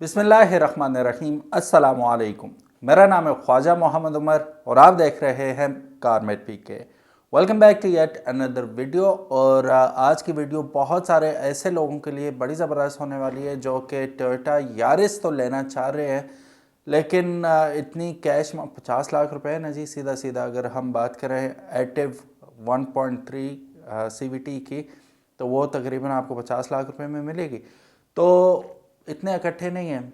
बिस्मिल्लाहिर्रहमानिर्रहीम। अस्सलामु अलैकुम। मेरा नाम है ख्वाजा मोहम्मद उमर और आप देख रहे हैं Carmate PK. Welcome back to yet another video. और आज की वीडियो बहुत सारे ऐसे लोगों के लिए बड़ी ज़बरदस्त होने वाली है जो कि टोयोटा यारिस तो लेना चाह रहे हैं, लेकिन इतनी कैश में 50 लाख रुपए है ना जी। सीधा सीधा अगर हम बात करें एक्टिव 1.3 CVT की, तो वो तकरीबन आपको 50 लाख रुपए में मिलेगी। तो इतने इकट्ठे नहीं हैं,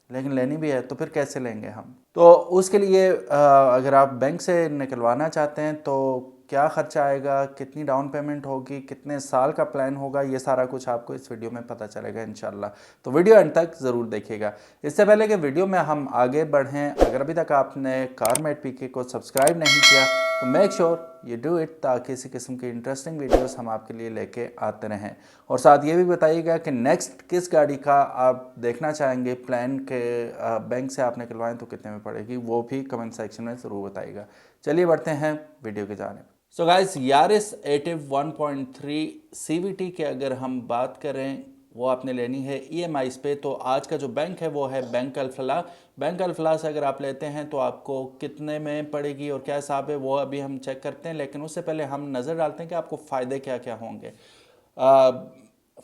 लेकिन लेनी भी है, तो फिर कैसे लेंगे हम? तो उसके लिए अगर आप बैंक से निकलवाना चाहते हैं तो क्या खर्चा आएगा, कितनी डाउन पेमेंट होगी, कितने साल का प्लान होगा, ये सारा कुछ आपको इस वीडियो में पता चलेगा इंशाल्लाह। तो वीडियो एंड तक ज़रूर देखिएगा। इससे पहले कि वीडियो में हम आगे बढ़ें, अगर अभी तक आपने कारमेट पीके को सब्सक्राइब नहीं किया तो make sure you do it, ताकि इसी किस्म की इंटरेस्टिंग वीडियोस हम आपके लिए लेके आते रहें। और साथ ये भी बताइएगा कि नेक्स्ट किस गाड़ी का आप देखना चाहेंगे, प्लान के बैंक से आप निकलवाएं तो कितने में पड़ेगी, वो भी कमेंट सेक्शन में ज़रूर बताइएगा। चलिए बढ़ते हैं वीडियो की जानिब। So guys, Yaris active 1.3 CVT के अगर हम बात करें, वो आपने लेनी है EMIs पे। तो आज का जो बैंक है वो है बैंक अल-फलाह। बैंक अल-फलाह से अगर आप लेते हैं तो आपको कितने में पड़ेगी और क्या हिसाब है, वो अभी हम चेक करते हैं। लेकिन उससे पहले हम नज़र डालते हैं कि आपको फ़ायदे क्या क्या होंगे।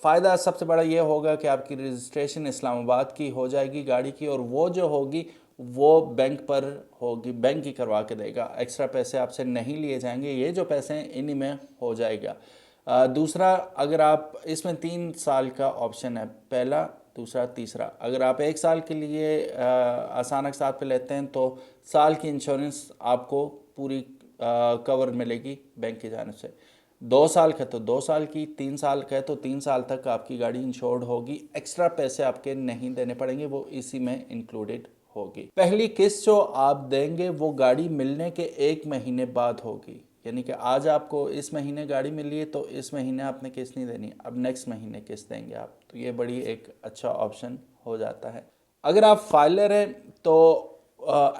फ़ायदा सबसे बड़ा ये होगा कि आपकी रजिस्ट्रेशन इस्लामाबाद की हो जाएगी गाड़ी की, और वो जो होगी वो बैंक पर होगी, बैंक ही करवा के देगा। एक्स्ट्रा पैसे आपसे नहीं लिए जाएंगे, ये जो पैसे हैं इन्हीं में हो जाएगा। दूसरा, अगर आप इसमें 3 साल का ऑप्शन है, पहला, दूसरा, तीसरा। अगर आप 1 साल के लिए आसान साथ पे लेते हैं तो साल की इंश्योरेंस आपको पूरी कवर मिलेगी बैंक की जानिब से। 2 साल का तो 2 साल की, 3 साल का है तो 3 साल तक आपकी गाड़ी इंश्योर्ड होगी। एक्स्ट्रा पैसे आपके नहीं देने पड़ेंगे, वो इसी में इंक्लूडेड होगी। पहली किस्त जो आप देंगे वो गाड़ी मिलने के 1 महीने बाद होगी। यानी कि आज आपको इस महीने गाड़ी मिली है तो इस महीने आपने किस्त नहीं देनी, अब नेक्स्ट महीने किस्त देंगे आप। तो ये बड़ी एक अच्छा ऑप्शन हो जाता है। अगर आप फाइलर हैं तो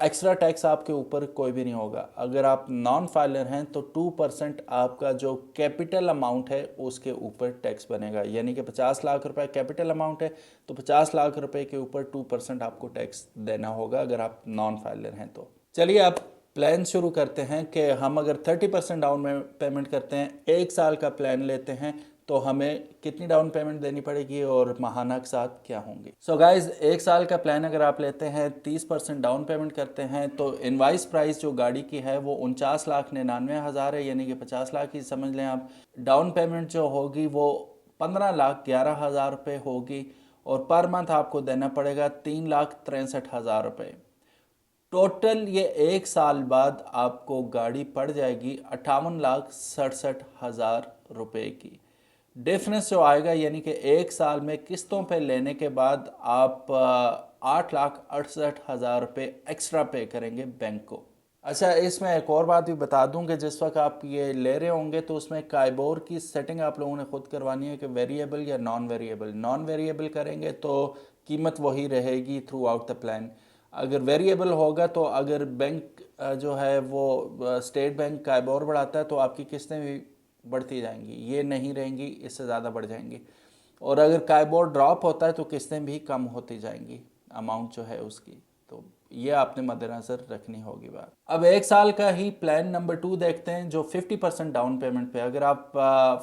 एक्स्ट्रा टैक्स आपके ऊपर कोई भी नहीं होगा। अगर आप नॉन फाइलर हैं तो 2% आपका जो कैपिटल अमाउंट है उसके ऊपर टैक्स बनेगा। यानी कि 50 लाख रुपए कैपिटल अमाउंट है तो 50 लाख रुपए के ऊपर 2% आपको टैक्स देना होगा अगर आप नॉन फाइलर हैं तो। चलिए आप प्लान शुरू करते हैं कि हम अगर 30% डाउन पेमेंट करते हैं, 1 साल का प्लान लेते हैं, तो हमें कितनी डाउन पेमेंट देनी पड़ेगी और माहाना के साथ क्या होंगी। सो गाइज, 1 साल का प्लान अगर आप लेते हैं, 30% डाउन पेमेंट करते हैं, तो इनवाइस प्राइस जो गाड़ी की है वो 49,99,000 है। यानी कि 50 लाख ही समझ लें आप। डाउन पेमेंट जो होगी वो 15,11,000 रुपये होगी, और पर मंथ आपको देना पड़ेगा 3,63,000 रुपये। टोटल ये 1 साल बाद आपको गाड़ी पड़ जाएगी 58,67,000 रुपये की। डिफरेंस जो आएगा, यानी कि 1 साल में किस्तों पे लेने के बाद आप 8,68,000 रुपये एक्स्ट्रा पे करेंगे बैंक को। अच्छा, इसमें एक और बात भी बता दूं कि जिस वक्त आप ये ले रहे होंगे तो उसमें काइबोर की सेटिंग आप लोगों ने खुद करवानी है कि वेरिएबल या नॉन वेरिएबल। नॉन वेरिएबल करेंगे तो कीमत वही रहेगी थ्रू आउट द प्लान। अगर वेरिएबल होगा तो अगर बैंक जो है वो स्टेट बैंक काइबोर बढ़ाता है तो आपकी किस्तें भी बढ़ती जाएंगी, ये नहीं रहेंगी, इससे ज़्यादा बढ़ जाएंगी। और अगर काइबोर ड्रॉप होता है तो किस्तें भी कम होती जाएंगी, अमाउंट जो है उसकी। तो ये आपने मद्देनज़र रखनी होगी बात। अब 1 साल का ही प्लान नंबर 2 देखते हैं, जो 50% डाउन पेमेंट पे। अगर आप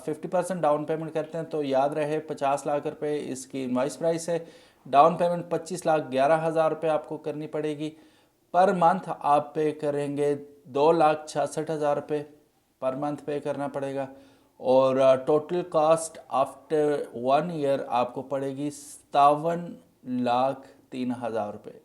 50% डाउन पेमेंट करते हैं तो याद रहे 50 लाख रुपए इसकी इनवाइस प्राइस है। डाउन पेमेंट 25,11,000 रुपये आपको करनी पड़ेगी। पर मंथ आप पे करेंगे 2,66,000 रुपये पर मंथ पे करना पड़ेगा। और टोटल कॉस्ट आफ्टर 1 ईयर आपको पड़ेगी 57,03,000 रुपये।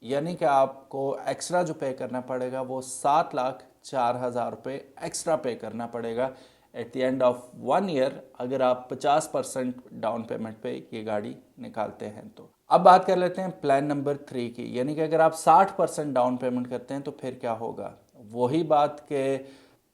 यानी कि आपको एक्स्ट्रा जो पे करना पड़ेगा वो 7,04,000 रुपये एक्स्ट्रा पे करना पड़ेगा at the end of 1 year, अगर आप 50% डाउन पेमेंट पे ये गाड़ी निकालते हैं तो। अब बात कर लेते हैं प्लान नंबर 3 की। यानी कि अगर आप 60% डाउन पेमेंट करते हैं तो फिर क्या होगा। वही बात के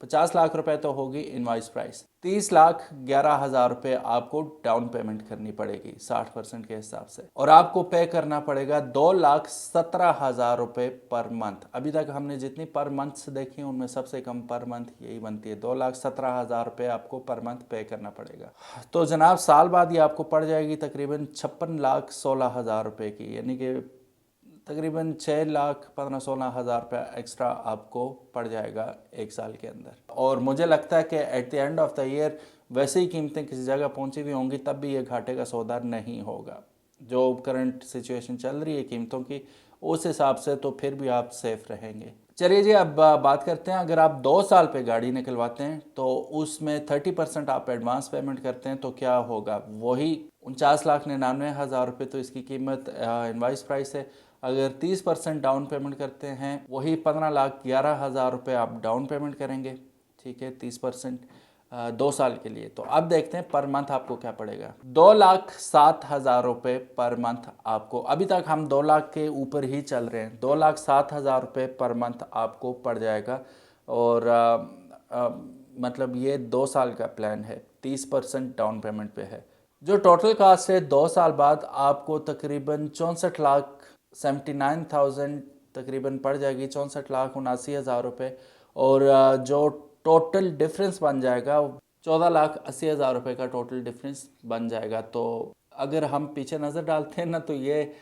50 लाख रुपए तो होगी इनवॉइस प्राइस। 30,11,000 रुपये आपको डाउन पेमेंट करनी पड़ेगी 60% के हिसाब से, और आपको पे करना पड़ेगा 2,17,000 रुपये पर मंथ। अभी तक हमने जितनी पर मंथ देखी उनमें सबसे कम पर मंथ यही बनती है। 2,17,000 रुपये आपको पर मंथ पे करना पड़ेगा। तो जनाब साल बाद ये आपको पड़ जाएगी तकरीबन 56,16,000 रुपये की, यानी कि तकरीबन 6,15,16,000 रुपये एक्स्ट्रा आपको पड़ जाएगा एक साल के अंदर। और मुझे लगता है कि at the end of the year वैसे ही कीमतें किसी जगह पहुंची हुई होंगी तब भी ये घाटे का सौदा नहीं होगा। जो करंट सिचुएशन चल रही है कीमतों की उस हिसाब से तो फिर भी आप सेफ रहेंगे। चलिए जी, अब बात करते हैं, अगर आप 2 साल पे गाड़ी निकलवाते हैं तो उसमें 30% आप एडवांस पेमेंट करते हैं तो क्या होगा, वही 49,99,000 रुपये तो इसकी कीमत इनवाइस प्राइस है। अगर 30% डाउन पेमेंट करते हैं वही 15,11,000 रुपये आप डाउन पेमेंट करेंगे, ठीक है, 30% 2 साल के लिए। तो अब देखते हैं पर मंथ आपको क्या पड़ेगा। 2,07,000 रुपये पर मंथ आपको, अभी तक हम 2 लाख के ऊपर ही चल रहे हैं, 2,07,000 रुपये पर मंथ आपको पड़ जाएगा। और मतलब ये 2 साल का प्लान है, 30% डाउन पेमेंट पे है। जो टोटल कास्ट है 2 साल बाद आपको तकरीबन 64,79,000 तकरीबन पड़ जाएगी, 64,79,000 रुपये। और जो टोटल डिफरेंस बन जाएगा 14,80,000 रुपये का टोटल डिफरेंस बन जाएगा। तो अगर हम पीछे नज़र डालते हैं ना तो ये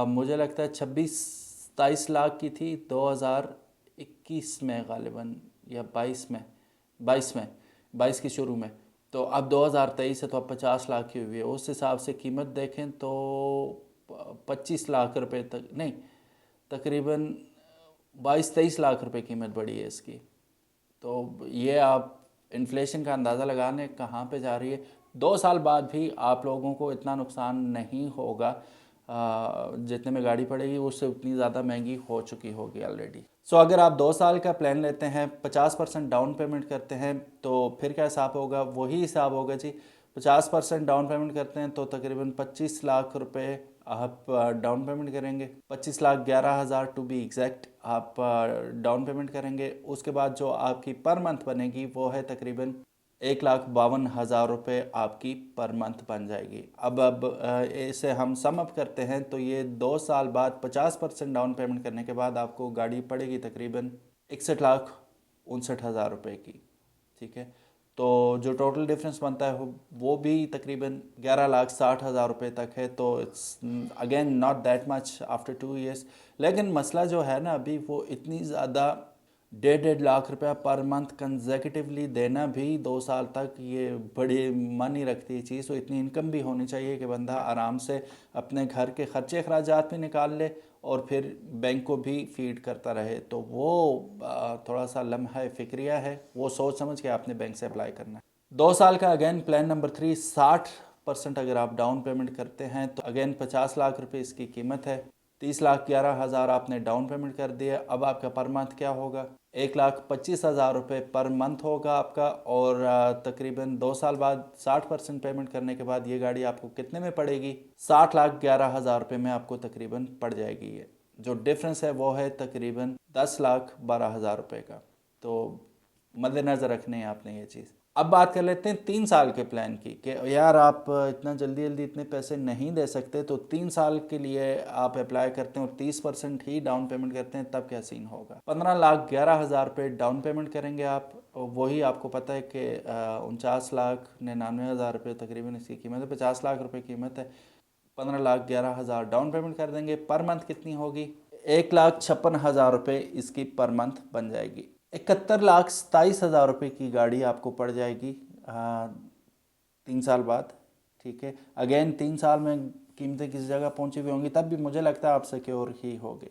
मुझे लगता है 26-27 लाख की थी 2021 में गालिबन, या 22 की शुरू में। तो अब 2023 है तो अब 50 लाख की हुई है। उस हिसाब से कीमत देखें तो 25 लाख रुपए तक नहीं, तकरीबन 22-23 लाख रुपए कीमत बढ़ी है इसकी। तो ये आप इन्फ्लेशन का अंदाज़ा लगाने कहाँ पे जा रही है। 2 साल बाद भी आप लोगों को इतना नुकसान नहीं होगा, जितने में गाड़ी पड़ेगी उससे उतनी ज़्यादा महंगी हो चुकी होगी ऑलरेडी। सो अगर आप 2 साल का प्लान लेते हैं, 50% डाउन पेमेंट करते हैं तो फिर क्या हिसाब होगा, वही हिसाब होगा जी। 50% डाउन पेमेंट करते हैं तो तकरीबन 25 लाख रुपए आप डाउन पेमेंट करेंगे, 25,11,000 टू बी एग्जैक्ट आप डाउन पेमेंट करेंगे। उसके बाद जो आपकी पर मंथ बनेगी वो है तकरीबन 1,52,000 रुपये आपकी पर मंथ बन जाएगी। अब इसे हम सम अप करते हैं तो ये 2 साल बाद 50% डाउन पेमेंट करने के बाद आपको गाड़ी पड़ेगी तकरीबन 61,59,000 रुपये की, ठीक है। तो जो टोटल डिफरेंस बनता है वो भी तकरीबन 11,60,000 रुपये तक है। तो it's again not that much after 2 years. लेकिन मसला जो है ना अभी वो इतनी ज़्यादा 1.5 लाख रुपया पर मंथ कंसेक्यूटिवली देना भी 2 साल तक, ये बड़ी मानी रखती है चीज़। तो इतनी इनकम भी होनी चाहिए कि बंदा आराम से अपने घर के खर्चे अखराजात भी निकाल ले और फिर बैंक को भी फीड करता रहे। तो वो थोड़ा सा लम्हा फ़िक्रिया है, वो सोच समझ के आपने बैंक से अप्लाई करना है। 2 साल का अगेन प्लान नंबर 3, 60% अगर आप डाउन पेमेंट करते हैं तो अगेन 50 लाख रुपए इसकी कीमत है। 30,11,000 आपने डाउन पेमेंट कर दिया। अब आपका पर मंथ क्या होगा, 1,25,000 रुपये पर मंथ होगा आपका। और तकरीबन 2 साल बाद 60% पेमेंट करने के बाद ये गाड़ी आपको कितने में पड़ेगी, 60,11,000 रुपये में आपको तकरीबन पड़ जाएगी। ये जो डिफरेंस है वो है तकरीबन 10,12,000 रुपये का। तो मद्देनज़र रखने हैं आपने ये चीज़। अब बात कर लेते हैं 3 साल के प्लान की, कि यार आप इतना जल्दी जल्दी इतने पैसे नहीं दे सकते, तो 3 साल के लिए आप अप्लाई करते हैं और 30% ही डाउन पेमेंट करते हैं, तब क्या सीन होगा। 15,11,000 रुपये डाउन पेमेंट करेंगे आप, वही आपको पता है कि 49,99,000 रुपये तकरीबन इसकी कीमत है, 50 लाख रुपये कीमत है। 15,11,000 डाउन पेमेंट कर देंगे, पर मंथ कितनी होगी, 1,56,000 रुपये इसकी पर मंथ बन जाएगी। 71,27,000 रुपये की गाड़ी आपको पड़ जाएगी 3 साल बाद, ठीक है। अगेन 3 साल में कीमतें किसी जगह पहुंची हुई होंगी तब भी मुझे लगता है आप सिक्योर ही होगे।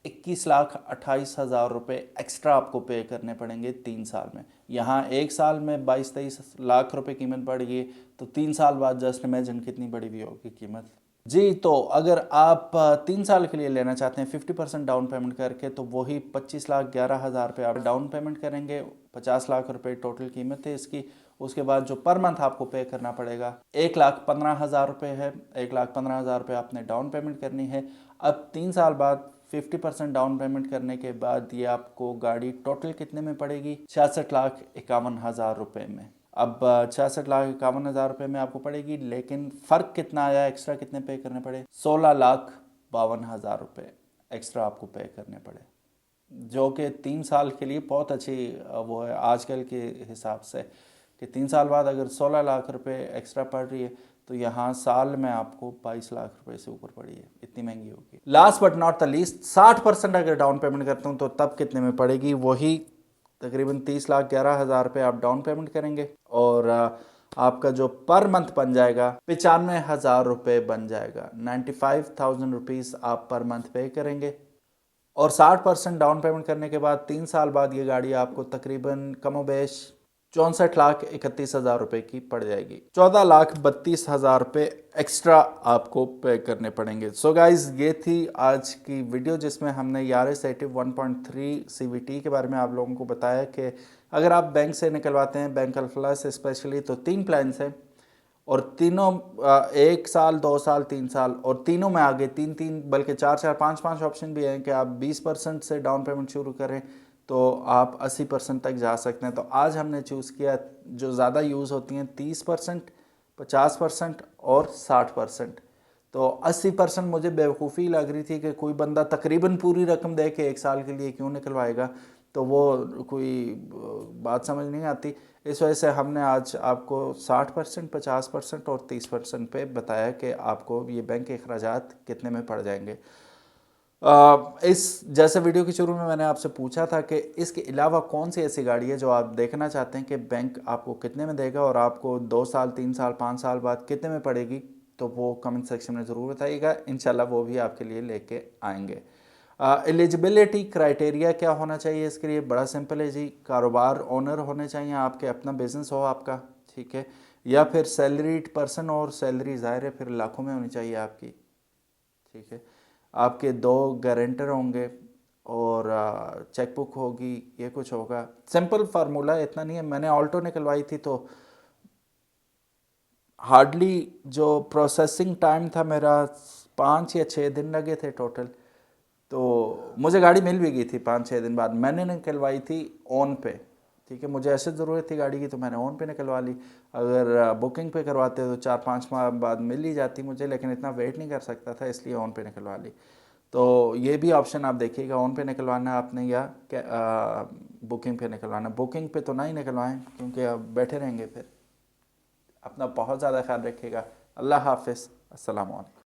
21,28,000 रुपये एक्स्ट्रा आपको पे करने पड़ेंगे 3 साल में। यहाँ 1 साल में 22-23 लाख रुपए कीमत बढ़ गई, तो 3 साल बाद जस्ट इमेजिन कितनी बढ़ी हुई होगी कीमत जी। तो अगर आप 3 साल के लिए लेना चाहते हैं 50% डाउन पेमेंट करके, तो वही 25,11,000 रुपये आप डाउन पेमेंट करेंगे, 50 लाख रुपए टोटल कीमत है इसकी। उसके बाद जो पर मंथ आपको पे करना पड़ेगा 1,15,000 रुपये है, 1,15,000 रुपये आपने डाउन पेमेंट करनी है। अब 3 साल बाद 50% डाउन पेमेंट करने के बाद ये आपको गाड़ी टोटल कितने में पड़ेगी? 66,51,000 रुपये में। अब 66,51,000 रुपये में आपको पड़ेगी, लेकिन फ़र्क कितना आया, एक्स्ट्रा कितने पे करने पड़े? 16,52,000 रुपये एक्स्ट्रा आपको पे करने पड़े, जो कि 3 साल के लिए बहुत अच्छी वो है आजकल के हिसाब से, कि 3 साल बाद अगर 16 लाख रुपए एक्स्ट्रा पड़ रही है तो यहाँ साल में आपको 22 लाख रुपए से ऊपर पड़ी है, इतनी महंगी होगी। Last but not the least, 60% अगर डाउन पेमेंट करता हूँ तो तब कितने में पड़ेगी? वही तकरीबन 30,11,000 रुपये आप डाउन पेमेंट करेंगे और आपका जो पर मंथ बन जाएगा 95,000 रुपये बन जाएगा। 95,000 रुपीज़ आप पर मंथ पे करेंगे और 60% डाउन पेमेंट करने के बाद 3 साल बाद ये गाड़ी आपको तकरीबन कमोबेश 64,31,000 रुपये की पड़ जाएगी। 14,32,000 रुपये एक्स्ट्रा आपको पे करने पड़ेंगे। सो गाइज, ये थी आज की वीडियो जिसमें हमने यारिस एक्टिव 1.3 CVT के बारे में आप लोगों को बताया कि अगर आप बैंक से निकलवाते हैं, बैंक अल्फला से स्पेशली, तो 3 प्लान्स हैं और तीनों 1 साल, 2 साल, 3 साल और तीनों में आगे 3-3 बल्कि 4-4, 5-5 ऑप्शन भी हैं कि आप 20% से डाउन पेमेंट शुरू करें तो आप 80% तक जा सकते हैं। तो आज हमने चूज़ किया जो ज़्यादा यूज़ होती हैं 30%, 50% और 60%। तो 80% मुझे बेवकूफ़ी लग रही थी कि कोई बंदा तकरीबन पूरी रकम दे के 1 साल के लिए क्यों निकलवाएगा, तो वो कोई बात समझ नहीं आती। इस वजह से हमने आज आपको 60%, 50% और 30% पे बताया कि आपको ये बैंक के अखराजात कितने में पड़ जाएंगे। इस जैसे वीडियो के शुरू में मैंने आपसे पूछा था कि इसके अलावा कौन सी ऐसी गाड़ी है जो आप देखना चाहते हैं कि बैंक आपको कितने में देगा और आपको 2 साल, 3 साल, 5 साल बाद कितने में पड़ेगी, तो वो कमेंट सेक्शन में ज़रूर बताइएगा। इंशाल्लाह वो भी आपके लिए लेके आएंगे। एलिजिबिलिटी क्राइटेरिया क्या होना चाहिए इसके लिए? बड़ा सिंपल है जी, कारोबार ओनर होने चाहिए आपके, अपना बिजनेस हो आपका, ठीक है, या फिर सैलरीड पर्सन, और सैलरी ज़ाहिर है फिर लाखों में होनी चाहिए आपकी, ठीक है। आपके 2 गारंटर होंगे और चेकबुक होगी, ये कुछ होगा। सिंपल फार्मूला, इतना नहीं है। मैंने ऑल्टो निकलवाई थी तो हार्डली जो प्रोसेसिंग टाइम था मेरा 5 या 6 दिन लगे थे टोटल, तो मुझे गाड़ी मिल भी गई थी 5-6 दिन बाद। मैंने निकलवाई थी ऑन पे, ठीक है, मुझे ऐसे ज़रूरत थी गाड़ी की तो मैंने ऑन पे निकलवा ली। अगर बुकिंग पे करवाते तो 4-5 माह बाद मिल ही जाती मुझे, लेकिन इतना वेट नहीं कर सकता था, इसलिए ऑन पे निकलवा ली। तो ये भी ऑप्शन आप देखिएगा, ऑन पे निकलवाना आपने या बुकिंग पे निकलवाना। बुकिंग पे तो ना ही निकलवाएं क्योंकि आप बैठे रहेंगे फिर। अपना बहुत ज़्यादा ख्याल रखिएगा। अल्लाह हाफिज़, अस्सलाम वालेकुम।